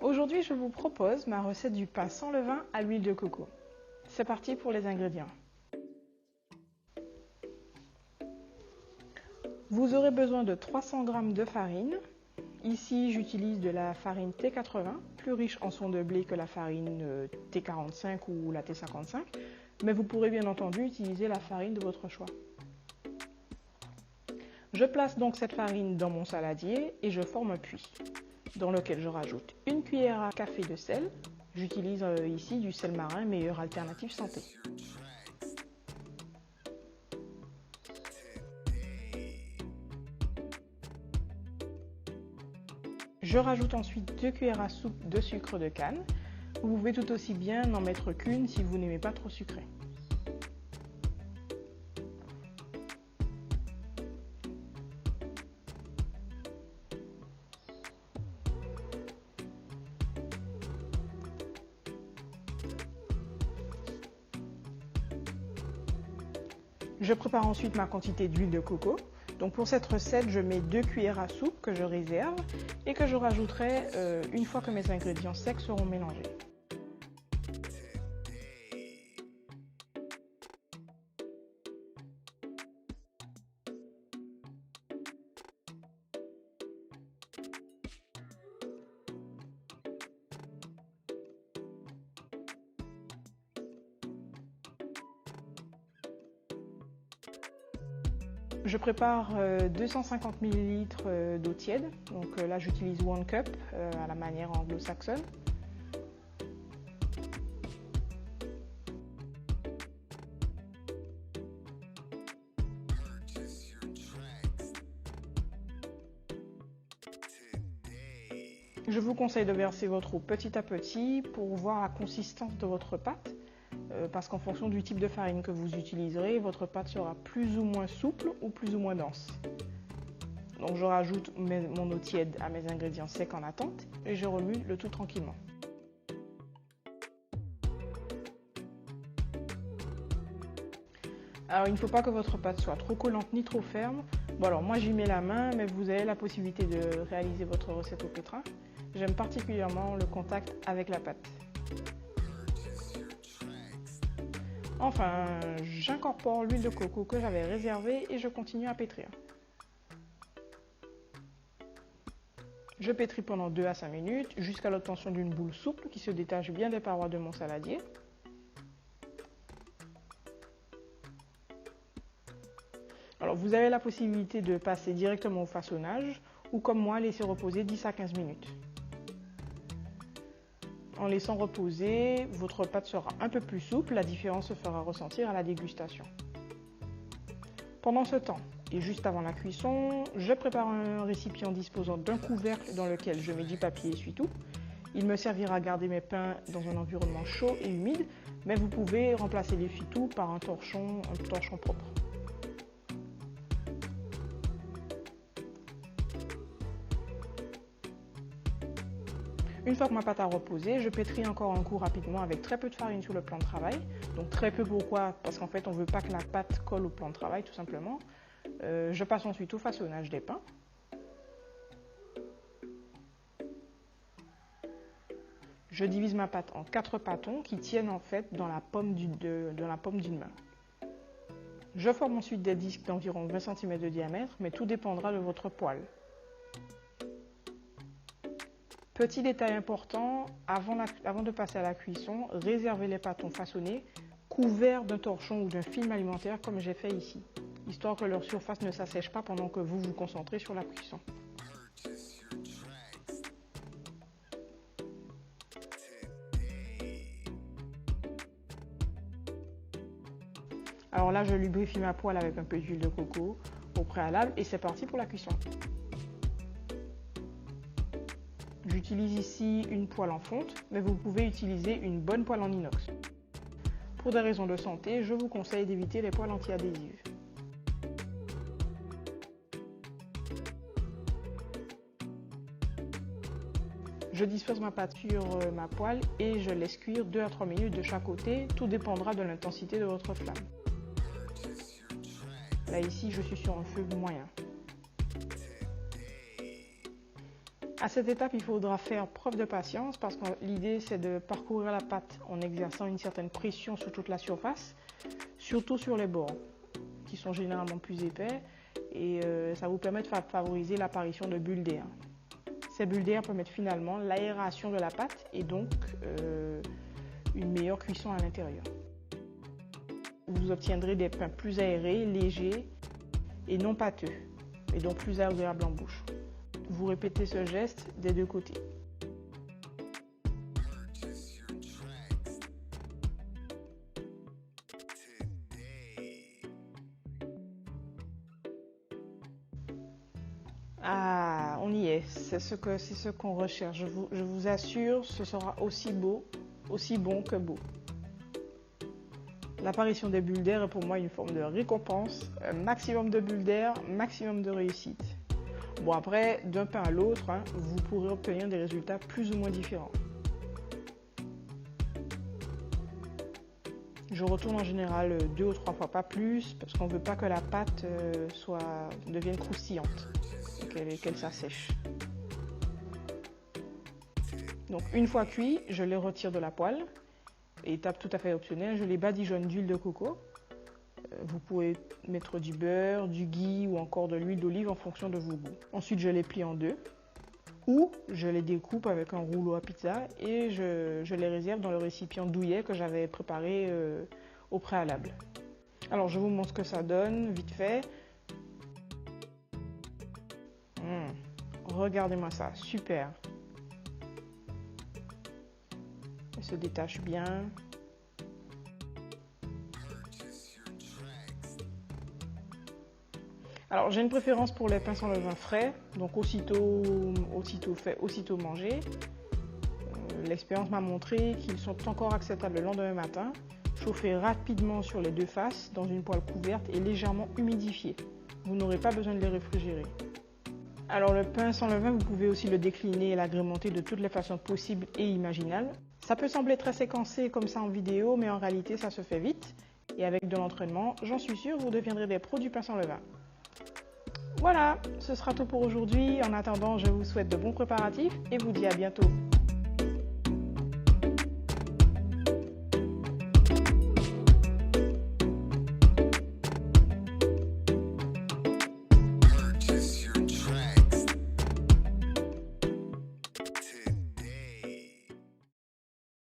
Aujourd'hui, je vous propose ma recette du pain sans levain à l'huile de coco. C'est parti pour les ingrédients. Vous aurez besoin de 300 g de farine. Ici, j'utilise de la farine T80, plus riche en son de blé que la farine T45 ou la T55, mais vous pourrez bien entendu utiliser la farine de votre choix. Je place donc cette farine dans mon saladier et je forme un puits, dans lequel je rajoute une cuillère à café de sel. J'utilise ici du sel marin, meilleure alternative santé. Je rajoute ensuite 2 cuillères à soupe de sucre de canne. Vous pouvez tout aussi bien n'en mettre qu'une si vous n'aimez pas trop sucré. Je prépare ensuite ma quantité d'huile de coco. Donc pour cette recette, je mets 2 cuillères à soupe que je réserve et que je rajouterai une fois que mes ingrédients secs seront mélangés. Je prépare 250 ml d'eau tiède, donc là j'utilise One Cup à la manière anglo-saxonne. Je vous conseille de verser votre eau petit à petit pour voir la consistance de votre pâte. Parce qu'en fonction du type de farine que vous utiliserez, votre pâte sera plus ou moins souple ou plus ou moins dense. Donc je rajoute mon eau tiède à mes ingrédients secs en attente et je remue le tout tranquillement. Alors il ne faut pas que votre pâte soit trop collante ni trop ferme. Bon alors moi j'y mets la main, mais vous avez la possibilité de réaliser votre recette au pétrin. J'aime particulièrement le contact avec la pâte. Enfin, j'incorpore l'huile de coco que j'avais réservée et je continue à pétrir. Je pétris pendant 2 à 5 minutes jusqu'à l'obtention d'une boule souple qui se détache bien des parois de mon saladier. Alors vous avez la possibilité de passer directement au façonnage ou comme moi laisser reposer 10 à 15 minutes. En laissant reposer, votre pâte sera un peu plus souple, la différence se fera ressentir à la dégustation. Pendant ce temps, et juste avant la cuisson, je prépare un récipient disposant d'un couvercle dans lequel je mets du papier essuie-tout. Il me servira à garder mes pains dans un environnement chaud et humide, mais vous pouvez remplacer l'essuie-tout par un torchon propre. Une fois que ma pâte a reposé, je pétris encore un coup rapidement avec très peu de farine sur le plan de travail. Donc très peu pourquoi? Parce qu'en fait on ne veut pas que la pâte colle au plan de travail tout simplement. Je passe ensuite au façonnage des pains. Je divise ma pâte en 4 pâtons qui tiennent en fait dans la paume d'une main. Je forme ensuite des disques d'environ 20 cm de diamètre, mais tout dépendra de votre poêle. Petit détail important, avant de passer à la cuisson, réservez les pâtons façonnés couverts d'un torchon ou d'un film alimentaire comme j'ai fait ici, histoire que leur surface ne s'assèche pas pendant que vous vous concentrez sur la cuisson. Alors là, je lubrifie ma poêle avec un peu d'huile de coco au préalable et c'est parti pour la cuisson. J'utilise ici une poêle en fonte, mais vous pouvez utiliser une bonne poêle en inox. Pour des raisons de santé, je vous conseille d'éviter les poêles anti-adhésives. Je disperse ma pâte sur ma poêle et je laisse cuire 2 à 3 minutes de chaque côté, tout dépendra de l'intensité de votre flamme. Là ici, je suis sur un feu moyen. À cette étape, il faudra faire preuve de patience parce que l'idée c'est de parcourir la pâte en exerçant une certaine pression sur toute la surface, surtout sur les bords qui sont généralement plus épais et ça vous permet de favoriser l'apparition de bulles d'air. Ces bulles d'air permettent finalement l'aération de la pâte et donc une meilleure cuisson à l'intérieur. Vous obtiendrez des pains plus aérés, légers et non pâteux et donc plus agréables en bouche. Vous répétez ce geste des deux côtés. Ah, on y est, c'est ce qu'on recherche. Je vous assure, ce sera aussi beau, aussi bon que beau. L'apparition des bulles d'air est pour moi une forme de récompense. Un maximum de bulles d'air, maximum de réussite. Bon, après, d'un pain à l'autre, vous pourrez obtenir des résultats plus ou moins différents. Je retourne en général 2 ou 3 fois, pas plus, parce qu'on ne veut pas que la pâte devienne croustillante et qu'elle s'assèche. Donc, une fois cuit, je les retire de la poêle. Étape tout à fait optionnelle, je les badigeonne d'huile de coco. Vous pouvez mettre du beurre, du ghee ou encore de l'huile d'olive en fonction de vos goûts. Ensuite, je les plie en deux ou je les découpe avec un rouleau à pizza et je les réserve dans le récipient douillet que j'avais préparé au préalable. Alors, je vous montre ce que ça donne, vite fait. Regardez-moi ça, super. Elle se détache bien. Alors j'ai une préférence pour les pains sans levain frais, donc aussitôt fait, aussitôt mangé. L'expérience m'a montré qu'ils sont encore acceptables le lendemain matin, chauffés rapidement sur les deux faces dans une poêle couverte et légèrement humidifiée. Vous n'aurez pas besoin de les réfrigérer. Alors le pain sans levain, vous pouvez aussi le décliner et l'agrémenter de toutes les façons possibles et imaginables. Ça peut sembler très séquencé comme ça en vidéo, mais en réalité ça se fait vite. Et avec de l'entraînement, j'en suis sûre, vous deviendrez des pros du pain sans levain. Voilà, ce sera tout pour aujourd'hui. En attendant, je vous souhaite de bons préparatifs et vous dis à bientôt.